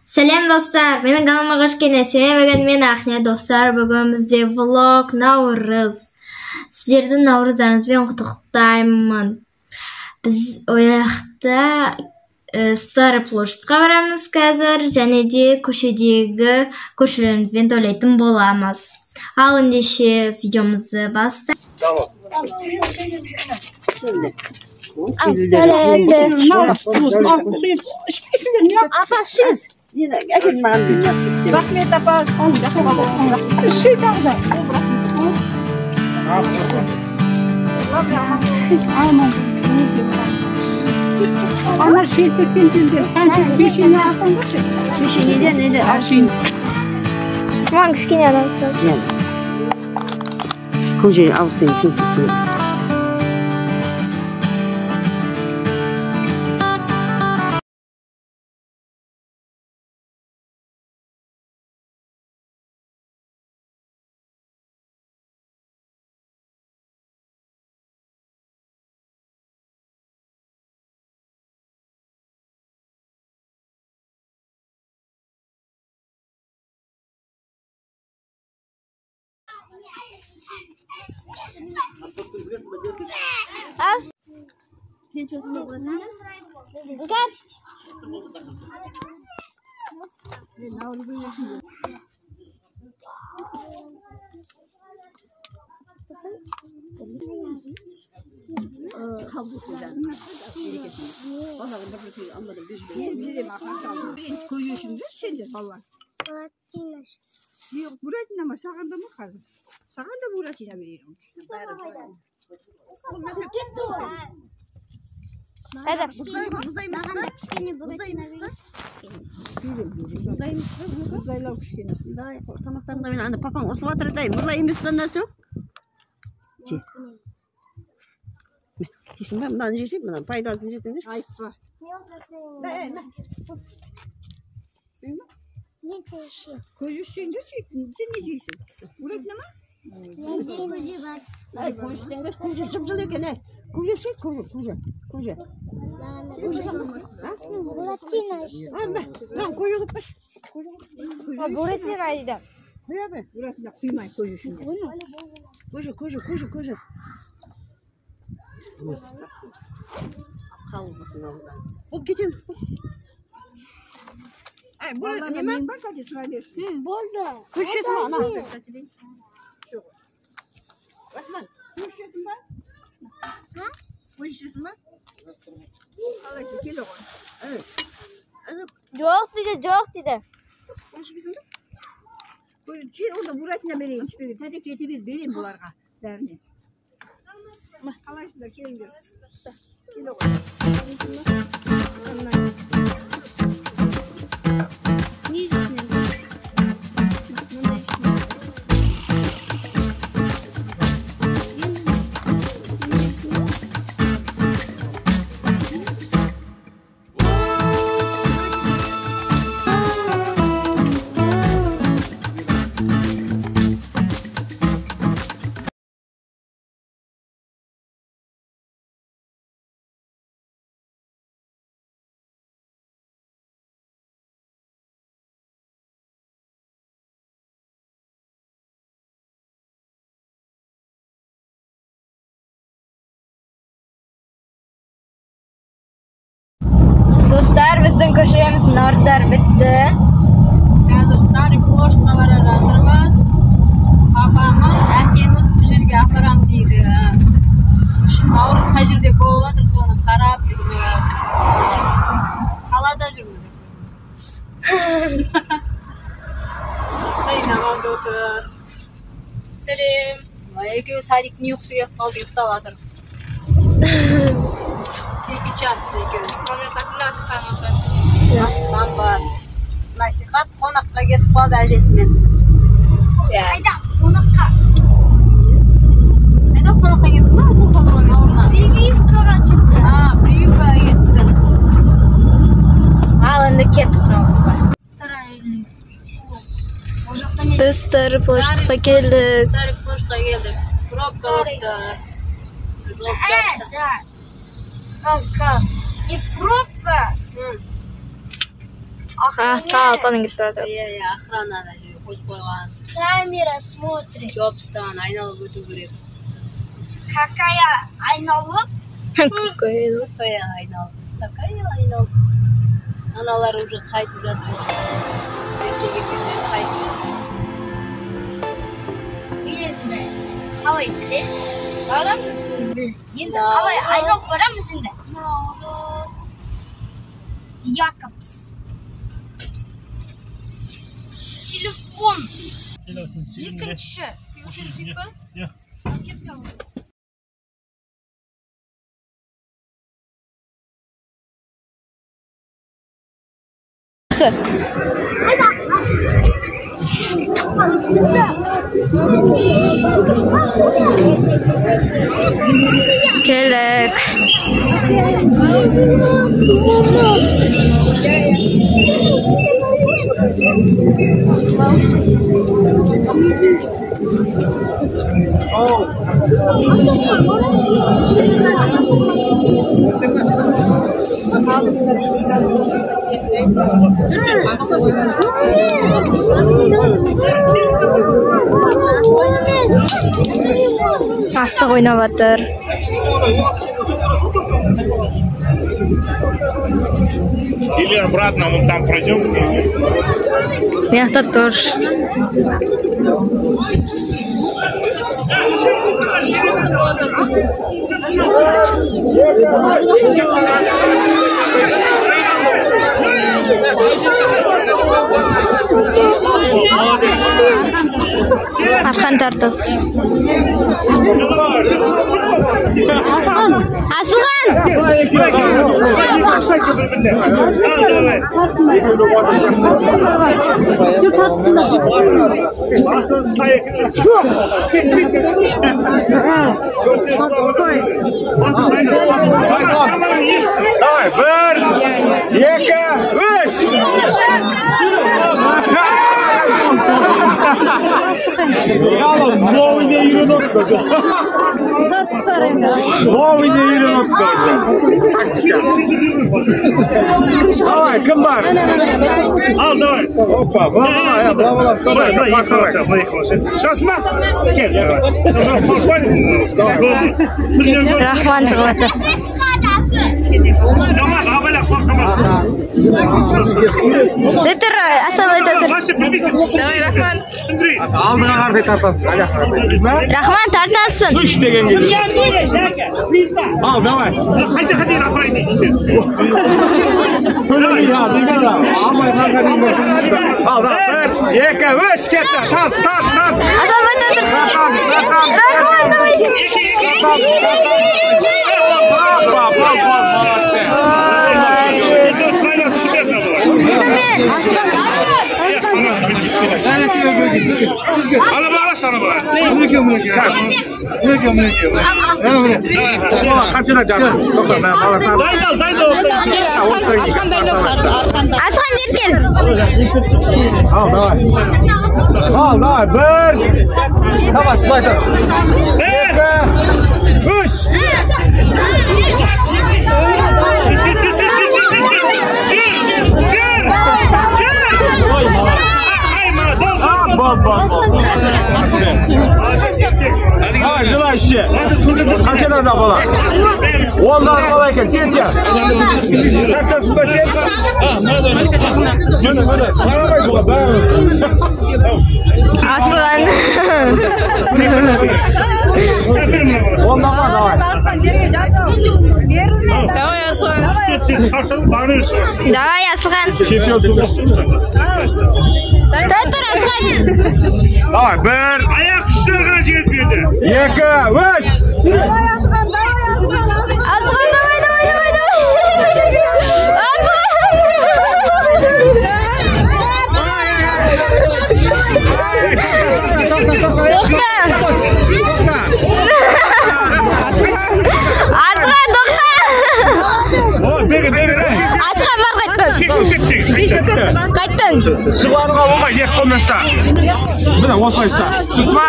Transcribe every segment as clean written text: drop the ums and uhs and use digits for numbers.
Selam dostlar, meni kanalıma hoş geldiniz. Men Ahne dostlar, bugün bizde vlog Navruz. Sizlerden Navruzlarınız bilen qutuqtayman. Biz o yaxta Stara Ploshtka baramız қазір, және де көшедегі көршілерімізбен тойлайтын боламыз. Ал ендеше видеомызды бастайық. Tamam. Rahmet apar, şey kaldı. Aman. Ama şey tepkinde, sen peşini alsan da şey. Peşini de arşın. Tamam, kichkina adam. Kocayı alsın çünkü. Al. Sen çocuğunu bırakın. Gel. Kavgasından. Vallahi ben böyle anladım. Bizim kaldı. Koyuyor şimdi şimdi vallahi. Yok buradın ama sağında mı kaldı? Sağında buradın veriyorum. Hadi. Buzdayla kuşkine. Daha ortamaktan da oynandı. Papam o sıvatırdayım. Buzdayımızdan nasıl? Çi. Şimdi ben bundan yiyeceğim mi? Faydasını yiyeceğim. Ayıp var. Ne? Ne çalışıyor? Koyuşun da sen ne yiyeceksin? Burak ne mi? Ay koyuşun da koyuş çımçılıyor ki ne? Koyuş koyuş. Ben koyuyorum. Buratino dedim. Ne be? Burak da kıymay koyuşun. Koyuş. Kalmasın oradan. Hop gidin. Ay burada ne mi? Bak hadi şuraya geç. Burada. Kuşet mi ana? Şu. Rahman. Kuşet mi? Ha? Kuşet mi? Allah ki kilo. Evet. Жоқ dedi. Konuş bizim de. Böyle şey orada Burak'la vereyim. Hiçbir tedik vereyim bularga. Derni. Allah aşkına gelin gör. Kilo. Dostlar, bizden koşuyoruz. Navruzlar bitti. Hozir Stara Ploshtka bararatırmiz. Papamiz, akamiz bu yerga aparam deydi. Shu Navruz qayerda bo'layotir, soni qarab yurmiz. Qalada yurmiz. Qaynamam o'tir. Selam. Ikkovi sadikni yo'qsiga qoldi, uxtayotir. Ikki час lekin. Qanaqasini nasihat bor. Nasihat qonaqqa ketib qoldi ajasimen. Qayda? Qonaqqa. Qayda qonaqqa ketdi? Bu qonaqqa o'rnab. Прививкаga ketdi. Ha, прививкаga ketdi. Al endi ketdik Navruzga. Biz Stara Ploshtka keldik. Stara Ploshtka keldik. Probka o'tdi. Пробка. И пробка. Талпаның кетіп тұрады. Иә, охранада қойып қойған. Камера смотрит. Жобстан айналып өту керек. Какая айналып? Какая айналып. Какая айналып. Аналар уже қайтып жатыр. Енді қалай білем? Барамыз. Енді қалай айналып барамыз енді? Якобс. Телефон. Екінші. Келік. Асық ойнап жатыр. Или обратно, вон там пройдем. Мягко тоже. Арқан тартыс. Асылған! Давай, бір, екі, үш. Новый не үйреніп қалды. Новый не үйреніп қалды. Тактика. Давай, кім бар? Ал, давай. Опа, давай. Сейчас ма? Кел, Рахман шығып жатыр. Дәтір, асамай дәтір. Давай, Рахман. Алдыға қардай тартасың. Рахман, тартасың. Үш деген келді. Ал, давай. Қанша дейін апарайын дейді. Сөйлемей, алмай қанша дейін болсын. Ал, бір, екі, үш, кетті. Тарт. Асамай дәтір. Рахман, давай. Молодцы. Ana bağla sana bağla. Kaçına cansın. Aslan Merkel. Al давай. Bir. Tamam başla. Üç. Давай, желающие. Қаншадан да бола? Ondan kolay ekan, sencha. Katta spasibo. Qaramay bo'la, Aslan. Ondan var, давай. Давай, Aslan. Давай, Aslan. Чемпион çıksın. Dur, Aslan. Давай, bir. Ayak güçlüğüne yetmedi. İki, üç. Aslan, давай. Aslan, to'xta. Aslan, бар қайттың. Шығаруға болмай, екі қолмен ұста. Міне, осылай ұста. Сұтма.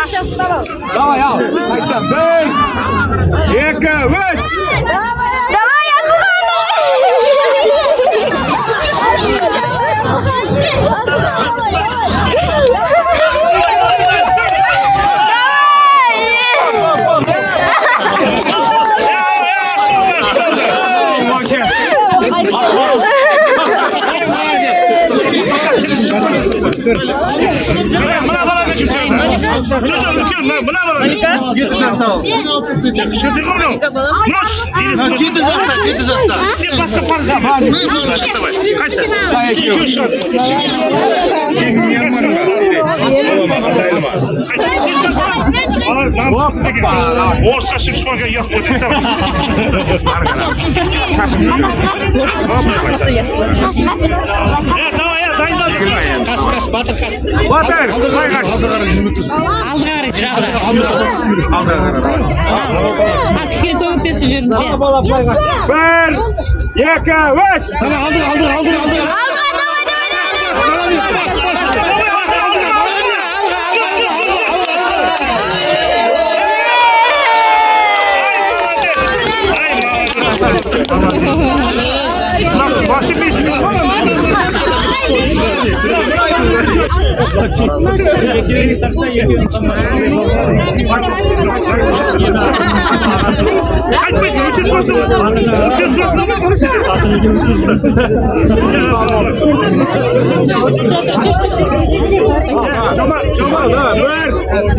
Давай, ал. Қайтса, бір, екі, үш. Давай, Aslan. Orska şişmanca yak koyacak da. Ya tamam ya dayılar. Kaç batır kaç. Batır. Kaç.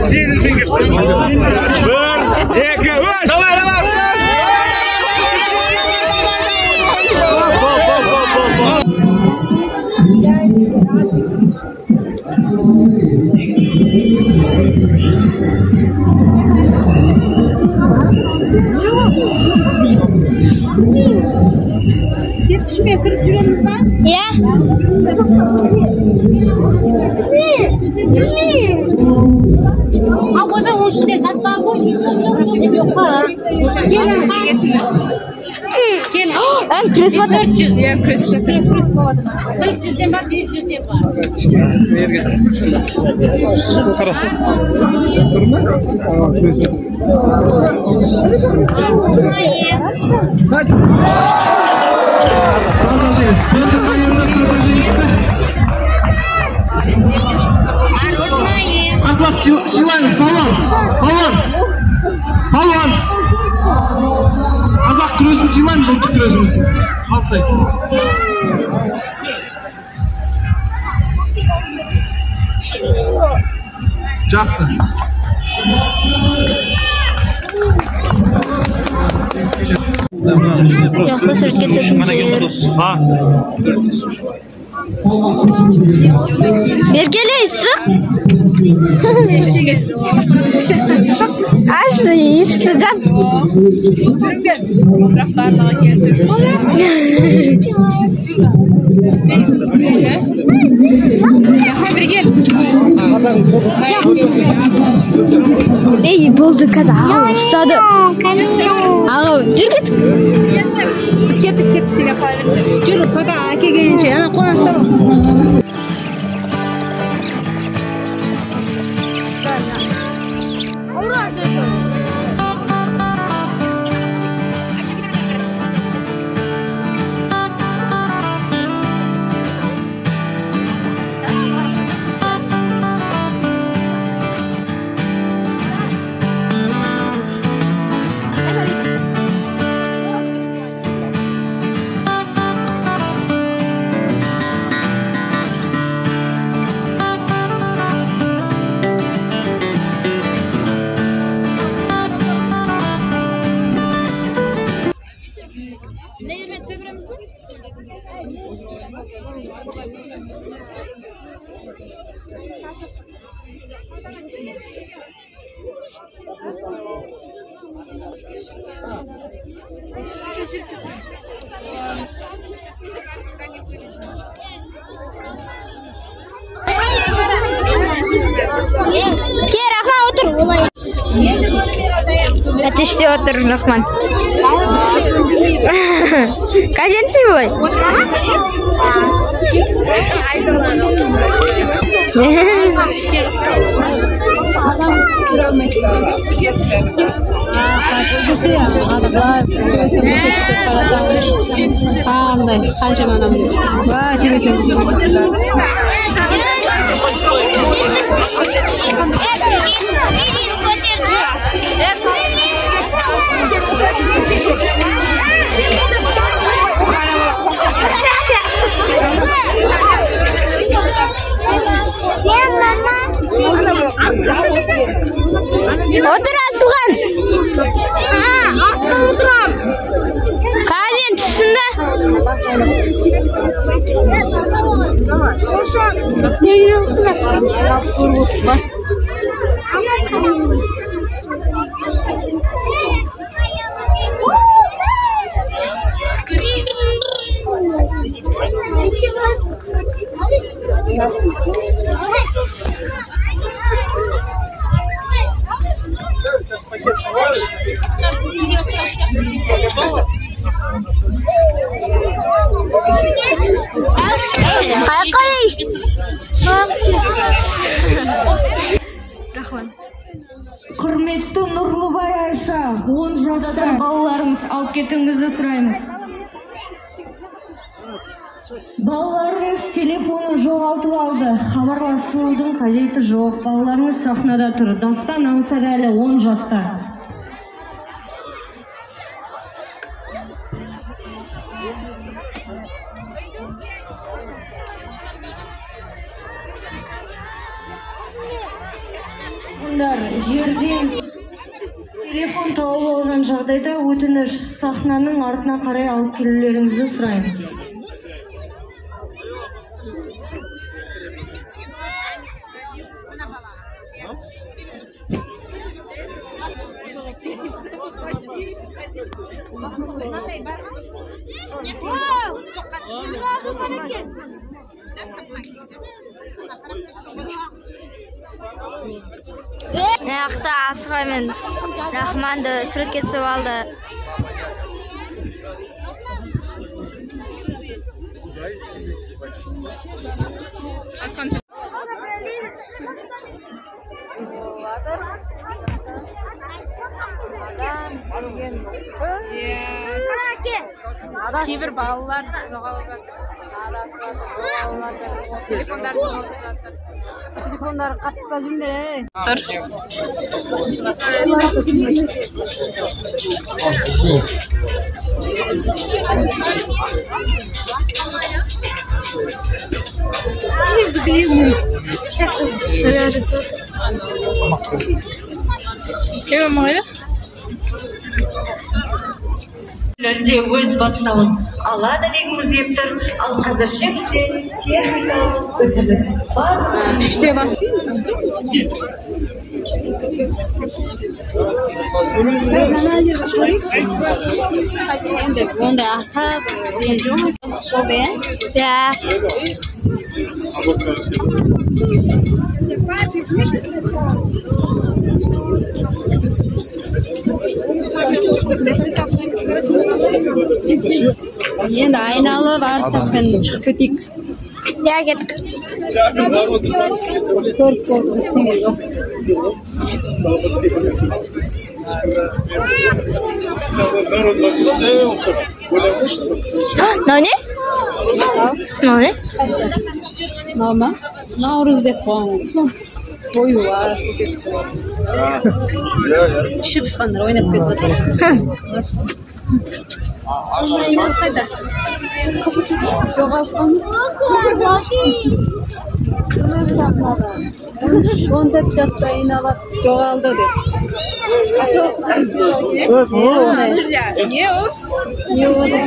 Bir, iki, üç. Tamam aldır. Yetişmeye kırıp duruyoruz lan. Ya. Ama ben o işte hatta bu yok ha. Gel. En kresma 400. Ya kresma 400'den var 500'den var. Asla силаемыз, Палуан. Қазақ күресін силаймыз, ұлттық күресімізді. Қалсай. Жақсы. Yoqda surtga tekinchi. Berkeliz, chiq. Ash, istijan. Ey, bo'ldi, kaza. Ustadi. Alo, yur ket. Biz ketib sizga qolib. Yur, faqa kelguncha yana qo'nasda. Ke, Rahman otur. Ateşte otur, Rahman. Kaçıncı boy? Qanday qancha manam deb. Va telefon. Otur Aslıhan. Atla oturam. Kaydın üstünde. Құрметті Нұрлыбай Айша, 10 жаста балаларымыз алып кетуіңізді сұраймыз. Балаларымыз телефоны жоғалтып алды. Хабарласудың қажеті жоқ. Балаларымыз сахнада тұр. Дастан Аңсарәлі 10 жаста. Бұндар жерден телефон тауып алған жағдайда өтініш сахнаның артына қарай алып келулеріңізді сұраймыз. Аяқта Асыға мен Рахманды суретке түсіп алды. Кейбір балалар жоғалып жатыр. Телефондары қатыста жүрмей. Де өз бастауын алады дегіміз ептір, ал қазірше бізде техникалық үзіліс бар. Үште бас. Онда асап, енді айналып арт жақтан шығып кетейік. Кеттік. Мама, Наурыз деп қойған. Қою бар. Ішіп шыққандар ойнап кетіп жатыр. Жоғалтқан. 14 жаста айналып жоғалды деп. Не болды?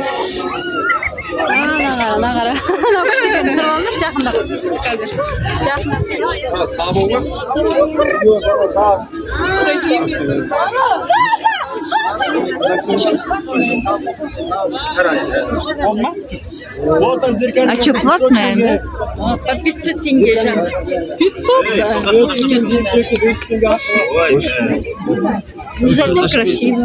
Нағара. Күштеген сұралмыш жақында. А что, платная? По 500 тенге жанр. 500? Да. Зато красиво.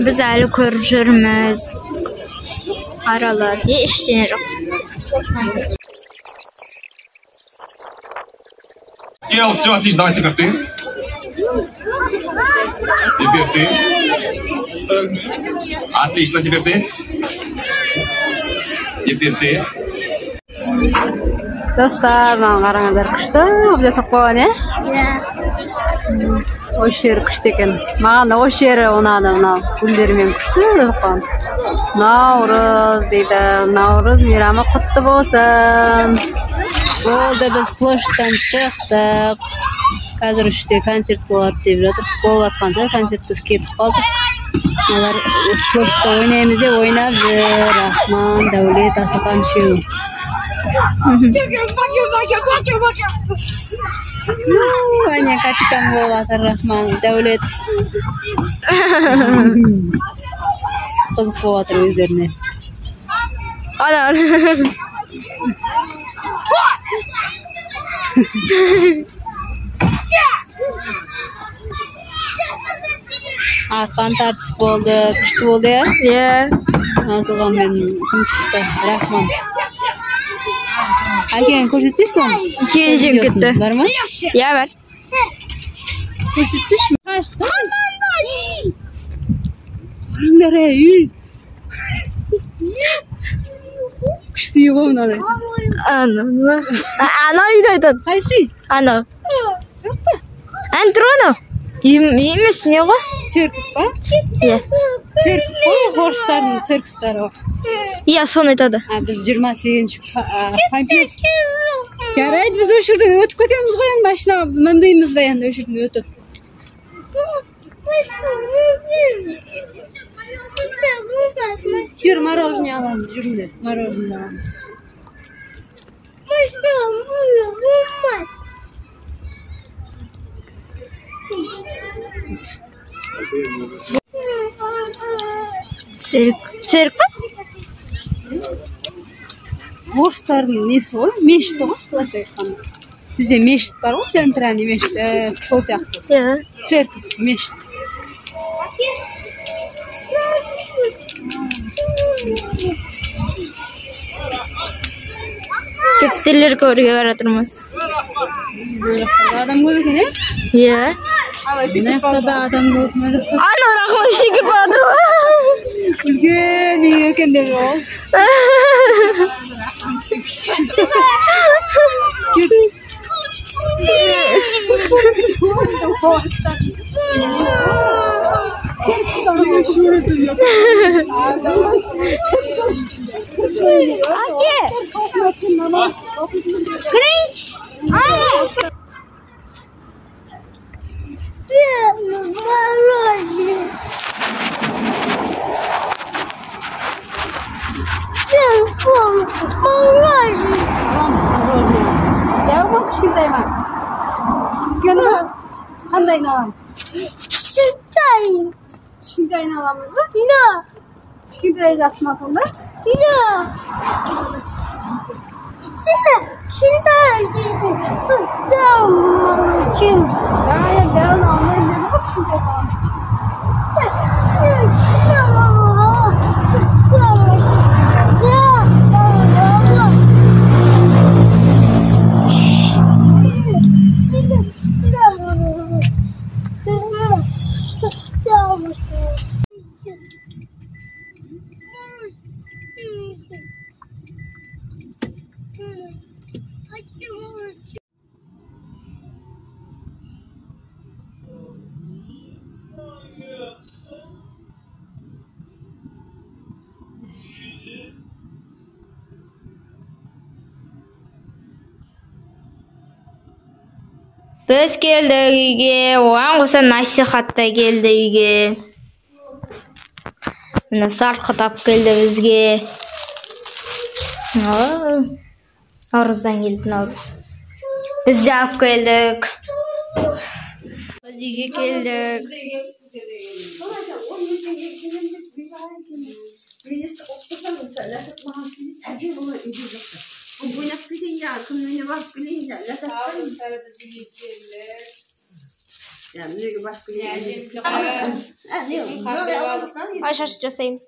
Biz әлі көріп жүрміз. Аралар ештеңе жоқ. Ел, все, отлично, давай теперь ты. Теперь ты. Отлично, теперь ты. Теперь ты. Dostlar, mаған қараңыздар күшті, жасап қойған, е? Осы жері күшті екен. Маған да осы жері ұнады, мынау гүлдермен күшті жасап қойған. Наурыз дейді, Наурыз мейрамы құтты болсын. Болды, біз площадьтан шықтық. Қазір 3-те концерт болады деп жатыр. Болып жатқан шығар, концерт біз кетіп қалдық. Олар осы площадьта ойнаймыз деп ойнап жүр. Рахман, Дәулет, Асылхан үшеуі. Аня капитан болып жатыр, Рахман, Дәулет. Қызық болып жатыр өздеріне. Арқан тартыс болды, күшті болды, е? Асылған мен кім шықты, Рахман. Әкең көрсетесің? Келіншем кетті. Бар ма? Я, бар. Көрсетеші? Қараңдар, үй. Күшті үй ғой мынады. Ана үйді айтады. Қайсы? Ана. Тұр ана. Емес не ғой? Церков па? Иә. Церков қой, орыстардың церковтары ғой. Иә, соны айтады. Біз 28-ші пампет. Жарайды, біз өз жерден өтіп кетеміз ғой, енді машина мінбейміз бе енді өз жерден өтіп. Жүр, мороженое аламыз, жүріңдер, мороженое аламыз. Церква? Орыстардың несі ғой, мешіті ғой, былайша айтқанда. Бізде мешіт бар ғой, центральный мешіт, сол сияқты. Иә. Церковь, мешіт. Кептелер көруге баратырмыз. Адам көп екен, е? Иә. Мына жақта да адам көп. Ана Рахман секіріп баратыр ма? Үлкен үй екен деп ол. Қандай аламыз? Кішкентайын аламыз ба? Кішкентай жақсы ма сонда? Біз келдік үйге, оған қоса насихат та келді үйге. Міне сарқытап келді бізге. Наурыздан келді Наурыз. Біз де алып келдік. Біз үйге келдік. Ay şaşı жасаймыз.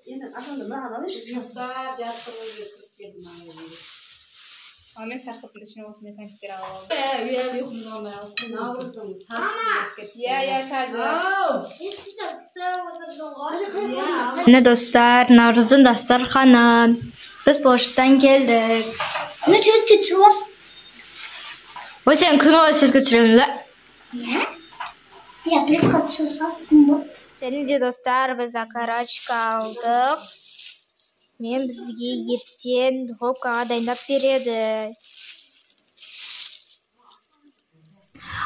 Мен сарқыптың ішіне осындай конфеттер алып алдым. Міне достар, Наурыздың дастарханы. Біз поштадан келдік. Ne tüyüt götürüyoruz? Ой, сен күн ой сөлге түсіремін да? Ya bir katıyoruz aslında. Және де достар, біз окорочка алдық. Мен бізге ертең духовкаға дайындап береді.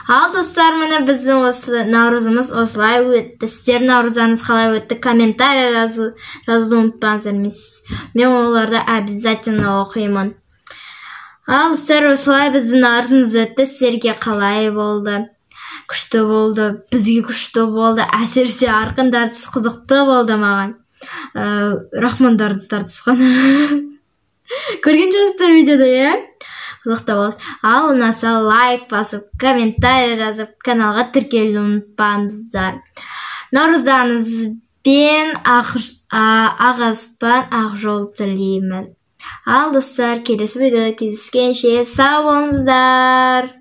Ал достар, міне біздің осы Наурызымыз осылай өтті. Сіздер Наурызыңыз қалай өтті? Комментарий жазуды ұмытпаңыздар. Мен оларды обязательно оқимын. Ал достар, осылай біздің Наурызымыз өтті. Сіздерге қалай болды? Күшті болды. Бізге күшті болды. Әсіресе арқын тартыс қызықты болды маған. Рахмандарды тартысқан. Көрген жоқсыздар видеода, иә? Қызықты болды. Ал ұнаса лайк басып, комментарий жазып, каналға тіркелуді ұмытпаңыздар. Наурыздарыңызбен ақ аспан, ақ жол тілеймін. Ал достар, келесі видеода кездескенше сау болыңыздар.